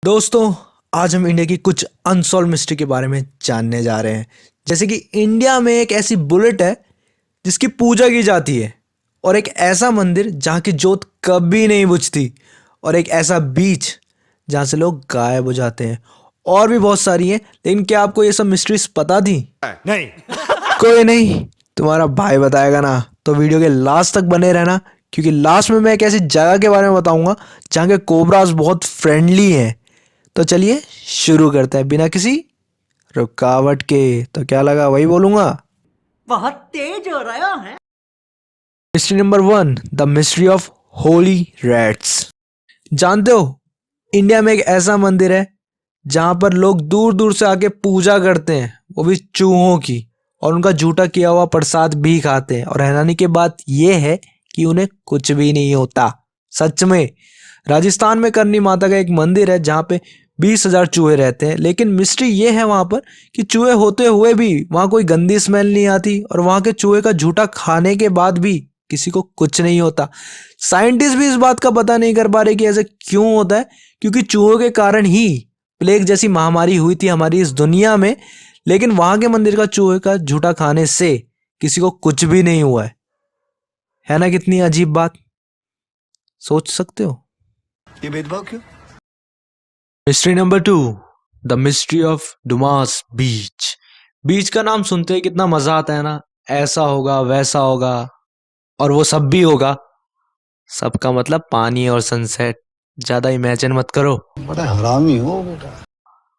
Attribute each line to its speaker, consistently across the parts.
Speaker 1: दोस्तों, आज हम इंडिया की कुछ अनसॉल्व मिस्ट्री के बारे में जानने जा रहे हैं। जैसे कि इंडिया में एक ऐसी बुलेट है जिसकी पूजा की जाती है, और एक ऐसा मंदिर जहाँ की जोत कभी नहीं बुझती, और एक ऐसा बीच जहाँ से लोग गायब हो जाते हैं। और भी बहुत सारी हैं, लेकिन क्या आपको ये सब मिस्ट्रीज पता थी?
Speaker 2: नहीं।
Speaker 1: कोई नहीं, तुम्हारा भाई बताएगा ना। तो वीडियो के लास्ट तक बने रहना, क्योंकि लास्ट में मैं एक ऐसी जगह के बारे में बताऊंगा जहाँ के कोबराज बहुत फ्रेंडली हैं। तो चलिए शुरू करते हैं बिना किसी रुकावट के। तो क्या लगा वही बोलूंगा।
Speaker 3: बहुत तेज हो रहा है।
Speaker 1: Mystery number 1, the mystery of Holi rats. जानते हो, इंडिया में एक ऐसा मंदिर है जहां पर लोग दूर दूर से आके पूजा करते हैं, वो भी चूहों की, और उनका झूठा किया हुआ प्रसाद भी खाते हैं। और हैरानी की बात यह है कि उन्हें कुछ भी नहीं होता। सच में राजस्थान में करनी माता का एक मंदिर है जहाँ पे 20,000 चूहे रहते हैं, लेकिन मिस्ट्री ये है वहाँ पर कि चूहे होते हुए भी वहाँ कोई गंदी स्मेल नहीं आती, और वहाँ के चूहे का झूठा खाने के बाद भी किसी को कुछ नहीं होता। साइंटिस्ट भी इस बात का पता नहीं कर पा रहे कि ऐसे क्यों होता है, क्योंकि चूहों के कारण ही प्लेग जैसी महामारी हुई थी हमारी इस दुनिया में, लेकिन वहाँ के मंदिर का चूहे का झूठा खाने से किसी को कुछ भी नहीं हुआ है ना? कितनी अजीब बात, सोच सकते हो।
Speaker 2: ये भेदभाव क्यों?
Speaker 1: Mystery number 2, the mystery of Dumas beach. Beach का नाम सुनते ही कितना मजा आता है ना, ऐसा होगा वैसा होगा और वो सब भी होगा। सबका मतलब पानी और सनसेट। ज्यादा इमेजिन मत करो,
Speaker 2: बड़ा हरामी हो बेटा।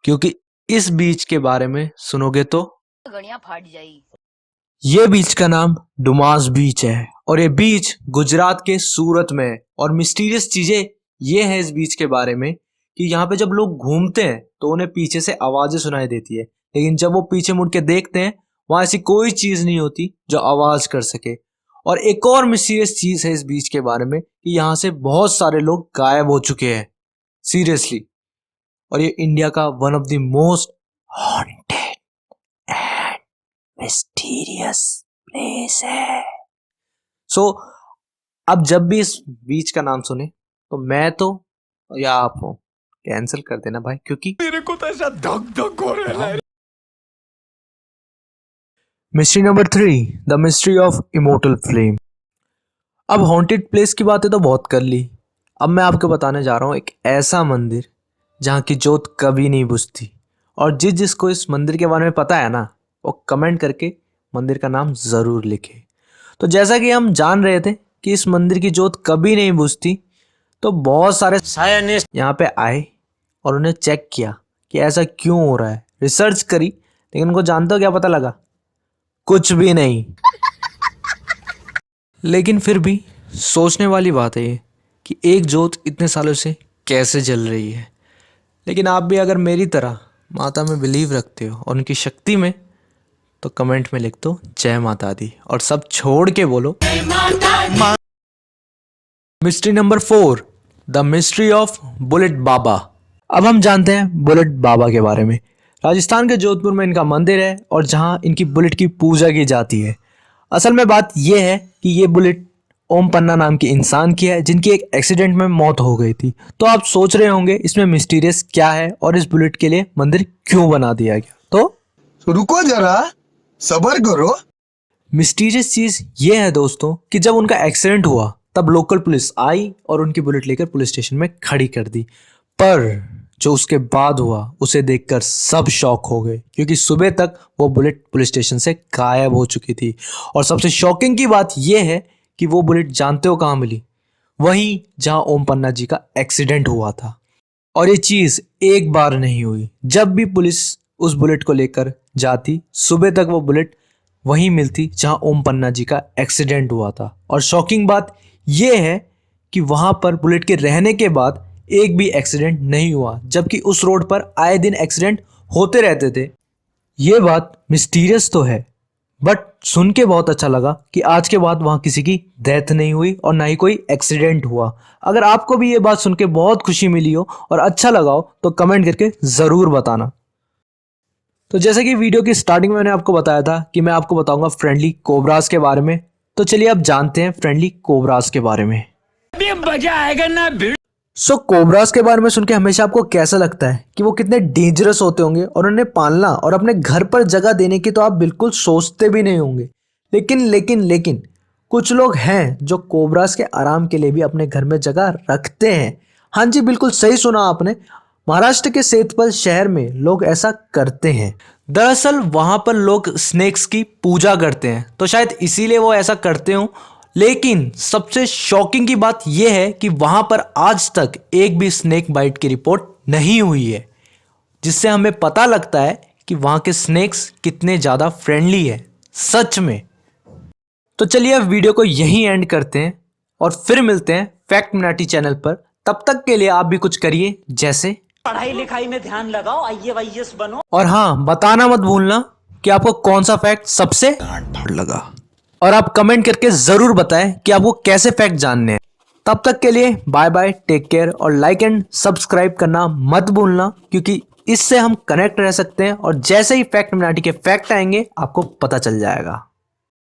Speaker 1: क्योंकि इस बीच के बारे में सुनोगे तो
Speaker 4: गड़ियां फाट जाई।
Speaker 1: ये बीच का नाम डुमास बीच है, और ये बीच गुजरात के सूरत में है। और मिस्टीरियस चीजें ये है इस बीच के बारे में कि यहाँ पे जब लोग घूमते हैं तो उन्हें पीछे से आवाजें सुनाई देती है, लेकिन जब वो पीछे मुड़ के देखते हैं वहां ऐसी कोई चीज नहीं होती जो आवाज कर सके। और एक और मिस्टीरियस चीज है इस बीच के बारे में कि यहाँ से बहुत सारे लोग गायब हो चुके हैं, सीरियसली। और ये इंडिया का one of the most haunted and mysterious place है। सो अब जब भी इस बीच का नाम सुने तो मैं तो या आप हो कैंसिल कर देना भाई, क्योंकि
Speaker 2: मेरे को तो ऐसा धक धक हो रहा है।
Speaker 1: Mystery number 3, the mystery of immortal flame. अब हॉन्टेड प्लेस की बातें तो बहुत कर ली, अब मैं आपको बताने जा रहा हूँ एक ऐसा मंदिर जहाँ की जोत कभी नहीं बुझती। और जिसको इस मंदिर के बारे में पता है ना, वो कमेंट करके मंदिर का नाम ज़रूर लिखे। तो जैसा कि हम जान रहे थे कि इस मंदिर की जोत कभी नहीं बुझती, तो बहुत सारे साइंटिस्ट यहाँ पे आए और उन्हें चेक किया कि ऐसा क्यों हो रहा है। रिसर्च करी, लेकिन उनको जानते हो क्या पता लगा? कुछ भी नहीं। लेकिन फिर भी सोचने वाली बात है ये कि एक जोत इतने सालों से कैसे जल रही है। लेकिन आप भी अगर मेरी तरह माता में बिलीव रखते हो और उनकी शक्ति में, तो कमेंट में लिख दो जय माता दी, और सब छोड़ के बोलो mystery number 4, the mystery of bullet Baba. अब हम जानते हैं बुलेट बाबा के बारे में। राजस्थान के जोधपुर में इनका मंदिर है, और जहां इनकी बुलेट की पूजा की जाती है। असल में बात यह है कि ये बुलेट ओम पन्ना नाम के इंसान की है, जिनकी एक एक्सीडेंट में मौत हो गई थी। तो आप सोच रहे होंगे इसमें मिस्टीरियस क्या है और इस बुलेट के लिए मंदिर क्यों बना दिया गया। तो
Speaker 2: रुको जरा, सब्र करो।
Speaker 1: मिस्टीरियस चीज ये है दोस्तों कि जब उनका एक्सीडेंट हुआ तब लोकल पुलिस आई और उनकी बुलेट लेकर पुलिस स्टेशन में खड़ी कर दी। पर जो उसके बाद हुआ उसे देखकर सब शॉक हो गए, क्योंकि सुबह तक वो बुलेट पुलिस स्टेशन से गायब हो चुकी थी। और सबसे शॉकिंग की बात यह है कि वो बुलेट जानते हो कहाँ मिली? वहीं जहां ओम पन्ना जी का एक्सीडेंट हुआ था। और ये चीज एक बार नहीं हुई, जब भी पुलिस उस बुलेट को लेकर जाती सुबह तक वो बुलेट वहीं मिलती जहां ओम पन्ना जी का एक्सीडेंट हुआ था। और शॉकिंग बात यह है कि वहां पर बुलेट के रहने के बाद एक भी एक्सीडेंट नहीं हुआ, जबकि उस रोड पर आए दिन एक्सीडेंट होते रहते थे। ये बात मिस्टीरियस तो है, बट सुन के बहुत अच्छा लगा कि आज के बाद वहां किसी की डेथ नहीं हुई और ना ही कोई एक्सीडेंट हुआ। अगर आपको भी ये बात सुन के बहुत खुशी मिली हो और अच्छा लगा हो तो कमेंट करके ज़रूर बताना। तो जैसे कि वीडियो की स्टार्टिंग में मैंने आपको बताया था कि मैं आपको बताऊंगा फ्रेंडली कोबराज के बारे में, तो चलिए अब जानते हैं फ्रेंडली कोबराज के बारे में।
Speaker 3: अभी मजा आएगा ना।
Speaker 1: कोबरास के बारे में सुन के हमेशा आपको कैसा लगता है कि वो कितने डेंजरस होते होंगे और उन्हें पालना और अपने घर पर जगह देने की तो आप बिल्कुल सोचते भी नहीं होंगे। लेकिन कुछ लोग हैं जो कोबरास के आराम के लिए भी अपने घर में जगह रखते हैं। हाँ जी, बिल्कुल सही सुना आपने। महाराष्ट्र के सेतपल शहर में लोग ऐसा करते हैं। दरअसल वहां पर लोग स्नेक्स की पूजा करते हैं, तो शायद इसीलिए वो ऐसा करते हों। लेकिन सबसे शॉकिंग की बात यह है कि वहां पर आज तक एक भी स्नेक बाइट की रिपोर्ट नहीं हुई है, जिससे हमें पता लगता है कि वहां के स्नेक्स कितने ज़्यादा फ्रेंडली है सच में। तो चलिए अब वीडियो को यहीं एंड करते हैं और फिर मिलते हैं फैक्ट मिनाटी चैनल पर। तब तक के लिए आप भी कुछ करिए, जैसे
Speaker 3: पढ़ाई लिखाई में ध्यान लगाओ, IAS बनो।
Speaker 1: और हाँ, बताना मत भूलना कि आपको कौन सा फैक्ट सबसे लगा, और आप कमेंट करके जरूर बताएं कि आपको कैसे फैक्ट जानने हैं। तब तक के लिए बाय बाय, टेक केयर, और लाइक एंड सब्सक्राइब करना मत भूलना, क्योंकि इससे हम कनेक्ट रह सकते हैं और जैसे ही फैक्ट मिनाटी के फैक्ट आएंगे आपको पता चल जाएगा।